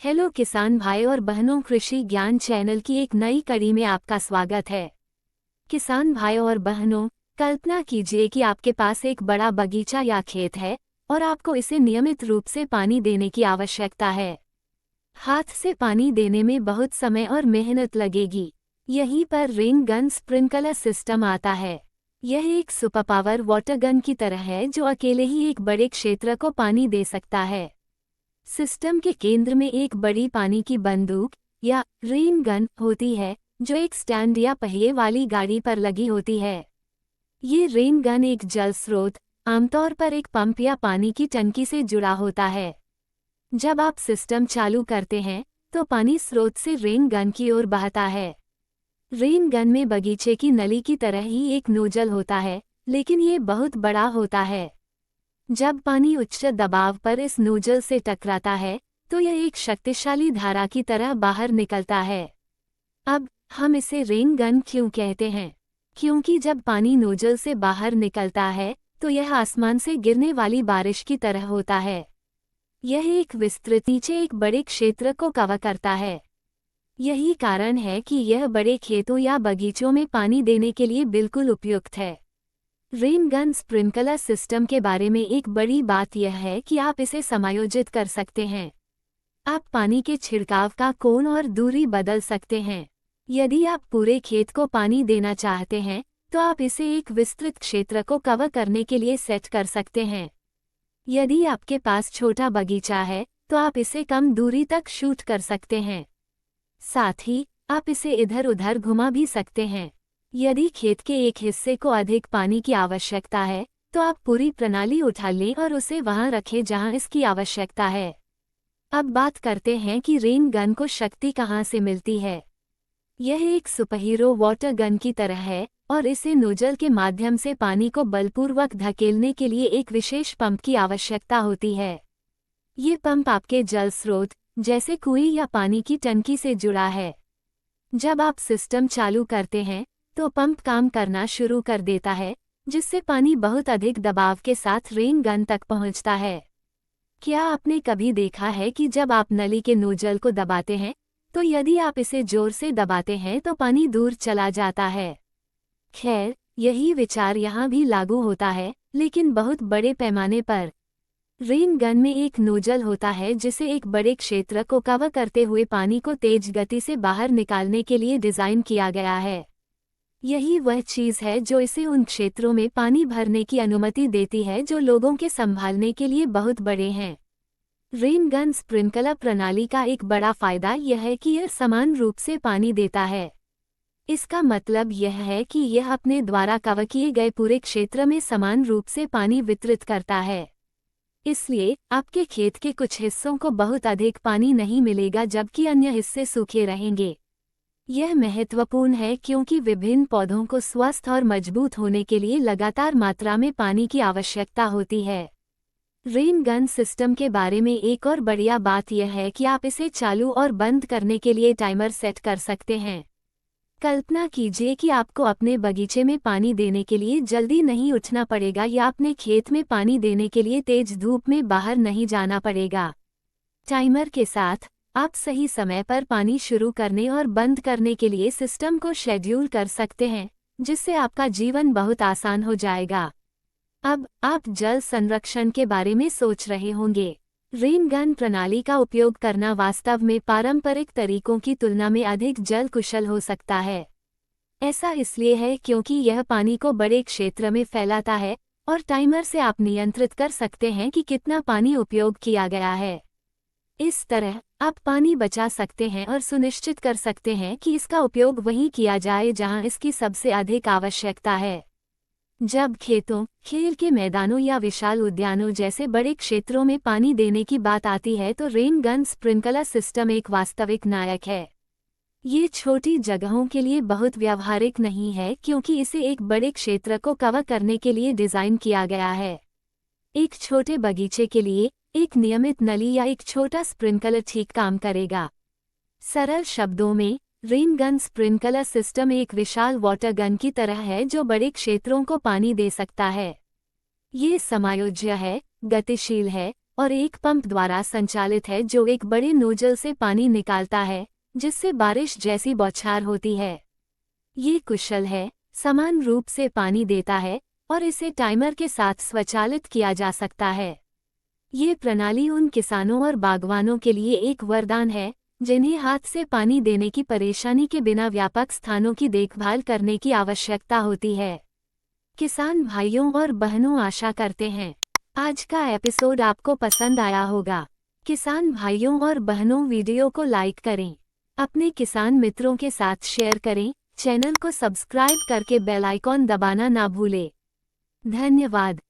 Hello किसान भाई और बहनों, कृषि ज्ञान चैनल की एक नई कड़ी में आपका स्वागत है। किसान भाई और बहनों, कल्पना कीजिए कि आपके पास एक बड़ा बगीचा या खेत है और आपको इसे नियमित रूप से पानी देने की आवश्यकता है। हाथ से पानी देने में बहुत समय और मेहनत लगेगी। यहीं पर रेन गन स्प्रिंकलर सिस्टम आता है। यह एक सुपर पावर वाटर गन की तरह है जो अकेले ही एक बड़े क्षेत्र को पानी दे सकता है। सिस्टम के केंद्र में एक बड़ी पानी की बंदूक या रेन गन होती है जो एक स्टैंड या पहिए वाली गाड़ी पर लगी होती है। ये रेन गन एक जल स्रोत, आमतौर पर एक पंप या पानी की टंकी से जुड़ा होता है। जब आप सिस्टम चालू करते हैं तो पानी स्रोत से रेन गन की ओर बहता है। रेन गन में बगीचे की नली की तरह ही एक नोजल होता है, लेकिन ये बहुत बड़ा होता है। जब पानी उच्च दबाव पर इस नोजल से टकराता है तो यह एक शक्तिशाली धारा की तरह बाहर निकलता है। अब हम इसे रेन गन क्यों कहते हैं? क्योंकि जब पानी नोजल से बाहर निकलता है तो यह आसमान से गिरने वाली बारिश की तरह होता है। यह एक विस्तृत नीचे एक बड़े क्षेत्र को कवर करता है। यही कारण है कि यह बड़े खेतों या बगीचों में पानी देने के लिए बिल्कुल उपयुक्त है। रेन गन स्प्रिंकलर सिस्टम के बारे में एक बड़ी बात यह है कि आप इसे समायोजित कर सकते हैं। आप पानी के छिड़काव का कोण और दूरी बदल सकते हैं। यदि आप पूरे खेत को पानी देना चाहते हैं तो आप इसे एक विस्तृत क्षेत्र को कवर करने के लिए सेट कर सकते हैं। यदि आपके पास छोटा बगीचा है तो आप इसे कम दूरी तक शूट कर सकते हैं। साथ ही आप इसे इधर उधर घुमा भी सकते हैं। यदि खेत के एक हिस्से को अधिक पानी की आवश्यकता है तो आप पूरी प्रणाली उठा लें और उसे वहां रखें जहां इसकी आवश्यकता है। अब बात करते हैं कि रेन गन को शक्ति कहां से मिलती है। यह एक सुपरहीरो वाटर गन की तरह है और इसे नोजल के माध्यम से पानी को बलपूर्वक धकेलने के लिए एक विशेष पंप की आवश्यकता होती है। ये पंप आपके जल स्रोत जैसे कुएं या पानी की टंकी से जुड़ा है। जब आप सिस्टम चालू करते हैं तो पंप काम करना शुरू कर देता है, जिससे पानी बहुत अधिक दबाव के साथ रेन गन तक पहुंचता है। क्या आपने कभी देखा है कि जब आप नली के नोजल को दबाते हैं तो यदि आप इसे जोर से दबाते हैं तो पानी दूर चला जाता है? खैर, यही विचार यहाँ भी लागू होता है, लेकिन बहुत बड़े पैमाने पर। रेन गन में एक नोजल होता है जिसे एक बड़े क्षेत्र को कवर करते हुए पानी को तेज गति से बाहर निकालने के लिए डिज़ाइन किया गया है। यही वह चीज़ है जो इसे उन क्षेत्रों में पानी भरने की अनुमति देती है जो लोगों के संभालने के लिए बहुत बड़े हैं। रेन गन स्प्रिंकलर प्रणाली का एक बड़ा फायदा यह है कि यह समान रूप से पानी देता है। इसका मतलब यह है कि यह अपने द्वारा कवर किए गए पूरे क्षेत्र में समान रूप से पानी वितरित करता है। इसलिए आपके खेत के कुछ हिस्सों को बहुत अधिक पानी नहीं मिलेगा जबकि अन्य हिस्से सूखे रहेंगे। यह महत्वपूर्ण है क्योंकि विभिन्न पौधों को स्वस्थ और मजबूत होने के लिए लगातार मात्रा में पानी की आवश्यकता होती है। रेन गन सिस्टम के बारे में एक और बढ़िया बात यह है कि आप इसे चालू और बंद करने के लिए टाइमर सेट कर सकते हैं। कल्पना कीजिए कि आपको अपने बगीचे में पानी देने के लिए जल्दी नहीं उठना पड़ेगा या अपने खेत में पानी देने के लिए तेज धूप में बाहर नहीं जाना पड़ेगा। टाइमर के साथ आप सही समय पर पानी शुरू करने और बंद करने के लिए सिस्टम को शेड्यूल कर सकते हैं, जिससे आपका जीवन बहुत आसान हो जाएगा। अब आप जल संरक्षण के बारे में सोच रहे होंगे। रेन गन प्रणाली का उपयोग करना वास्तव में पारंपरिक तरीकों की तुलना में अधिक जल कुशल हो सकता है। ऐसा इसलिए है क्योंकि यह पानी को बड़े क्षेत्र में फैलाता है और टाइमर से आप नियंत्रित कर सकते हैं कि कितना पानी उपयोग किया गया है। इस तरह आप पानी बचा सकते हैं और सुनिश्चित कर सकते हैं कि इसका उपयोग वहीं किया जाए जहां इसकी सबसे अधिक आवश्यकता है। जब खेतों, खेल के मैदानों या विशाल उद्यानों जैसे बड़े क्षेत्रों में पानी देने की बात आती है तो रेन गन स्प्रिंकलर सिस्टम एक वास्तविक नायक है। ये छोटी जगहों के लिए बहुत व्यावहारिक नहीं है क्योंकि इसे एक बड़े क्षेत्र को कवर करने के लिए डिज़ाइन किया गया है। एक छोटे बगीचे के लिए एक नियमित नली या एक छोटा स्प्रिंकलर ठीक काम करेगा। सरल शब्दों में, रेन गन स्प्रिंकलर सिस्टम एक विशाल वाटर गन की तरह है जो बड़े क्षेत्रों को पानी दे सकता है। ये समायोज्य है, गतिशील है और एक पंप द्वारा संचालित है जो एक बड़े नोजल से पानी निकालता है, जिससे बारिश जैसी बौछार होती है। ये कुशल है, समान रूप से पानी देता है और इसे टाइमर के साथ स्वचालित किया जा सकता है। ये प्रणाली उन किसानों और बागवानों के लिए एक वरदान है जिन्हें हाथ से पानी देने की परेशानी के बिना व्यापक स्थानों की देखभाल करने की आवश्यकता होती है। किसान भाइयों और बहनों, आशा करते हैं आज का एपिसोड आपको पसंद आया होगा। किसान भाइयों और बहनों, वीडियो को लाइक करें, अपने किसान मित्रों के साथ शेयर करें, चैनल को सब्सक्राइब करके बेल आइकॉन दबाना ना भूलें। धन्यवाद।